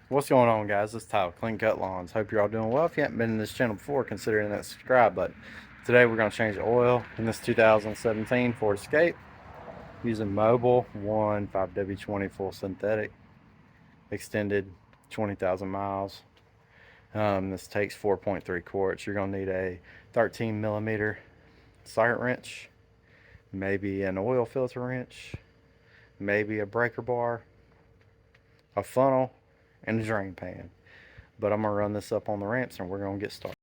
What's going on, guys? This is Tyler, Clean Cut Lawns. Hope you're all doing well. If you haven't been in this channel before, consider hitting that subscribe button. Today we're going to change the oil in this 2017 Ford Escape using Mobil 1 5W20 full synthetic, extended 20,000 miles. This takes 4.3 quarts. You're going to need a 13 millimeter socket wrench, maybe an oil filter wrench, maybe a breaker bar, a funnel, and a drain pan. But I'm going to run this up on the ramps and we're going to get started.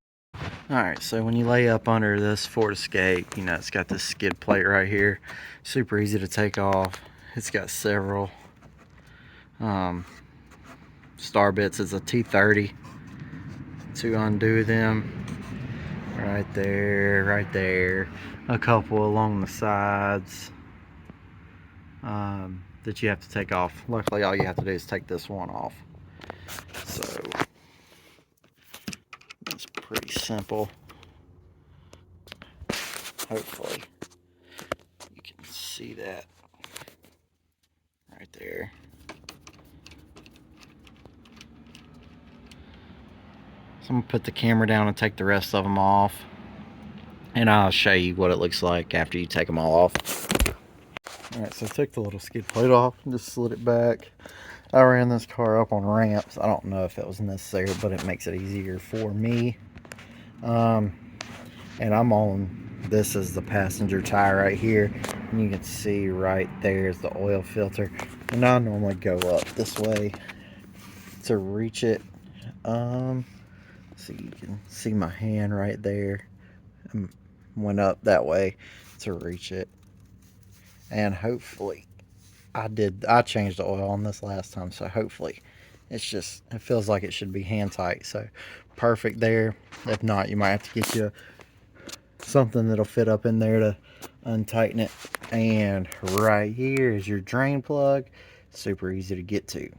Alright, so when you lay up under this Ford Escape, you know, it's got this skid plate right here. Super easy to take off. It's got several star bits. It's a T30 to undo them. Right there, right there. A couple along the sides that you have to take off. Luckily, all you have to do is take this one off. So, it's pretty simple. Hopefully you can see that right there. So I'm gonna put the camera down and take the rest of them off, and I'll show you what it looks like after you take them all off. Alright, so I took the little skid plate off and just slid it back. I ran this car up on ramps. I don't know if it was necessary, but it makes it easier for me. And I'm on, this is the passenger tire right here, and you can see right there is the oil filter, and I normally go up this way to reach it. So you can see my hand right there. Went up that way to reach it, and hopefully I changed the oil on this last time, so hopefully it feels like it should be hand tight. So perfect there. If not, you might have to get you something that'll fit up in there to untighten it. And right here is your drain plug. Super easy to get to.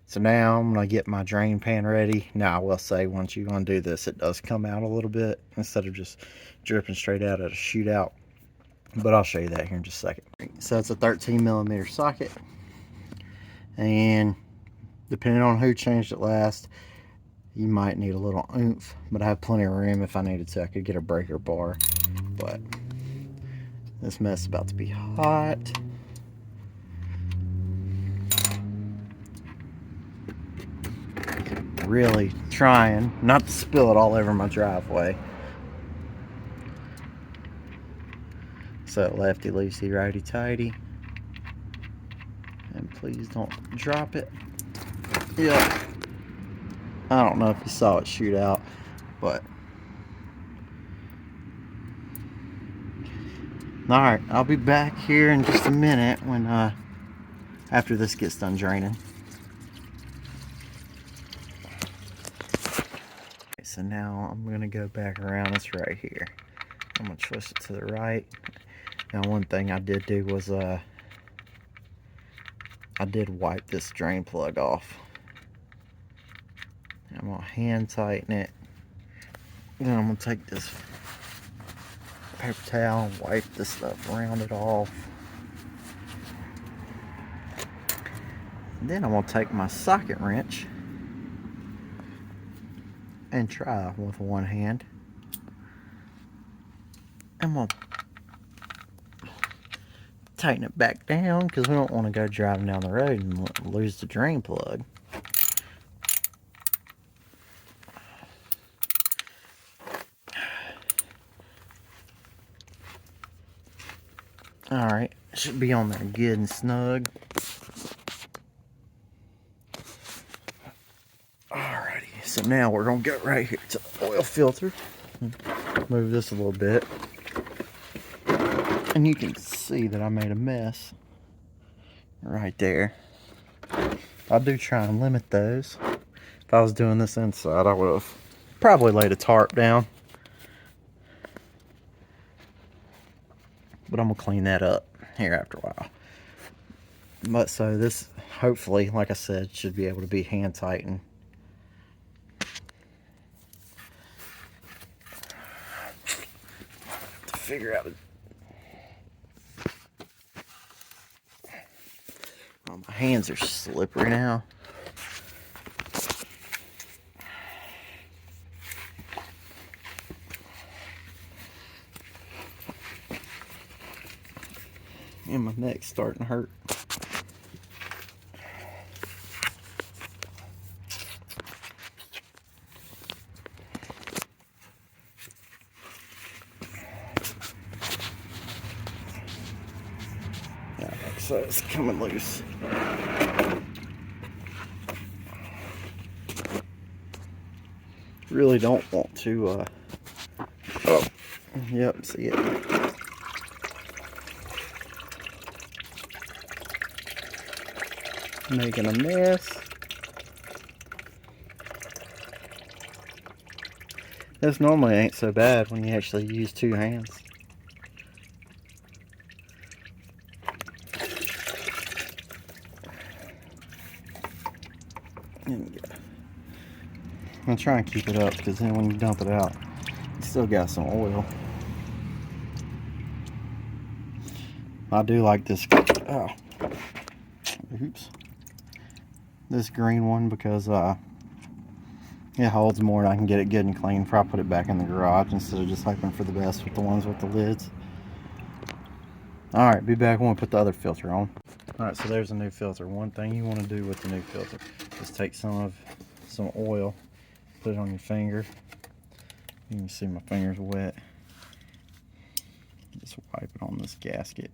So now I'm going to get my drain pan ready. Now I will say, once you undo this, it does come out a little bit instead of just dripping straight out at a shootout. But I'll show you that here in just a second. So it's a 13 millimeter socket. And depending on who changed it last, you might need a little oomph, but I have plenty of room. If I needed to, I could get a breaker bar. But this mess is about to be hot. Really trying not to spill it all over my driveway. So lefty loosey, righty tighty. And please don't drop it. Yeah. I don't know if you saw it shoot out, but alright, I'll be back here in just a minute when after this gets done draining. Okay, so now I'm gonna go back around this right here. I'm gonna twist it to the right. Now one thing I did do was I did wipe this drain plug off. I'm gonna hand tighten it. Then I'm gonna take this paper towel and wipe this stuff around it off. And then I'm gonna take my socket wrench and try with one hand. I'm gonna tighten it back down because we don't want to go driving down the road and lose the drain plug. Alright, should be on there good and snug. Alrighty, so now we're going to go right here to the oil filter. Move this a little bit. And you can see that I made a mess right there. I do try and limit those. If I was doing this inside, I would have probably laid a tarp down. But I'm going to clean that up here after a while. But so this, hopefully, like I said, should be able to be hand tightened. To figure out oh, my hands are slippery now. And my neck's starting to hurt. Yeah, so it's coming loose. Really don't want to, oh, yep, see it. Making a mess. This normally ain't so bad when you actually use two hands. I'm gonna try and keep it up, because then when you dump it out, you still got some oil. I do like this, oh, oops, this green one, because it holds more and I can get it good and clean. Probably put it back in the garage instead of just hoping for the best with the ones with the lids. Alright, be back when we put the other filter on. Alright, so there's a new filter. One thing you want to do with the new filter is take some oil, put it on your finger. You can see my finger's wet. Just wipe it on this gasket.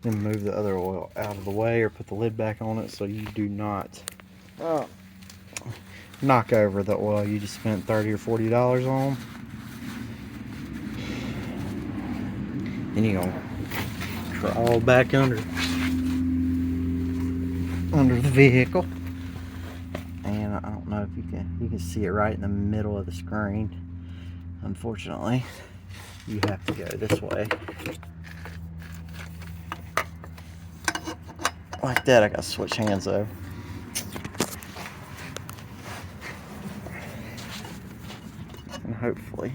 Then move the other oil out of the way, or put the lid back on it so you do not knock over the oil you just spent $30 or $40 on. Then you're gonna crawl back under the vehicle, and I don't know if you can see it right in the middle of the screen. Unfortunately, you have to go this way. Like that. I gotta switch hands though. And hopefully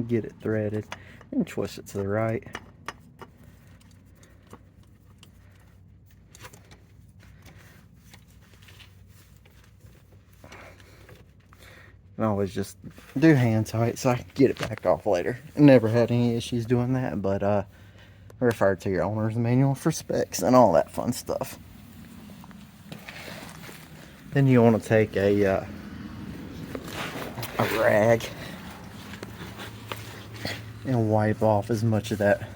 get it threaded and twist it to the right. And always just do hand tight so I can get it back off later. Never had any issues doing that, but refer to your owner's manual for specs and all that fun stuff. Then you want to take a rag and wipe off as much of that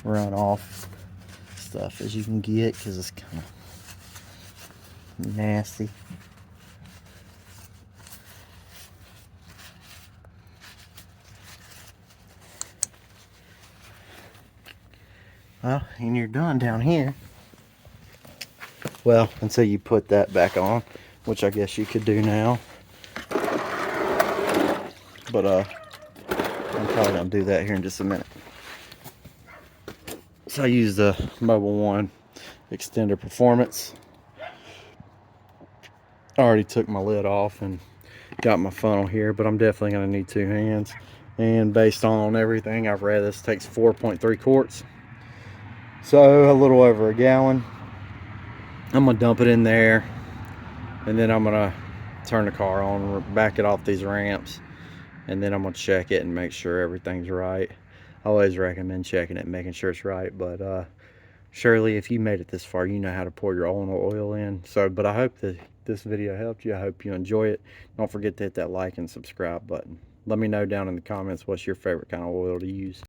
runoff stuff as you can get, because it's kind of nasty. Well, and you're done down here. Well, until you put that back on, which I guess you could do now. But I'm probably gonna do that here in just a minute. So I use the Mobil 1 Extender Performance. I already took my lid off and got my funnel here, but I'm definitely gonna need two hands. And based on everything I've read, this takes 4.3 quarts. So a little over a gallon. I'm gonna dump it in there, and then I'm gonna turn the car on, back it off these ramps, and then I'm gonna check it and make sure everything's right. I always recommend checking it and making sure it's right, but surely if you made it this far, you know how to pour your own oil in. But I hope that this video helped you. I hope you enjoy it. Don't forget to hit that like and subscribe button. Let me know down in the comments what's your favorite kind of oil to use.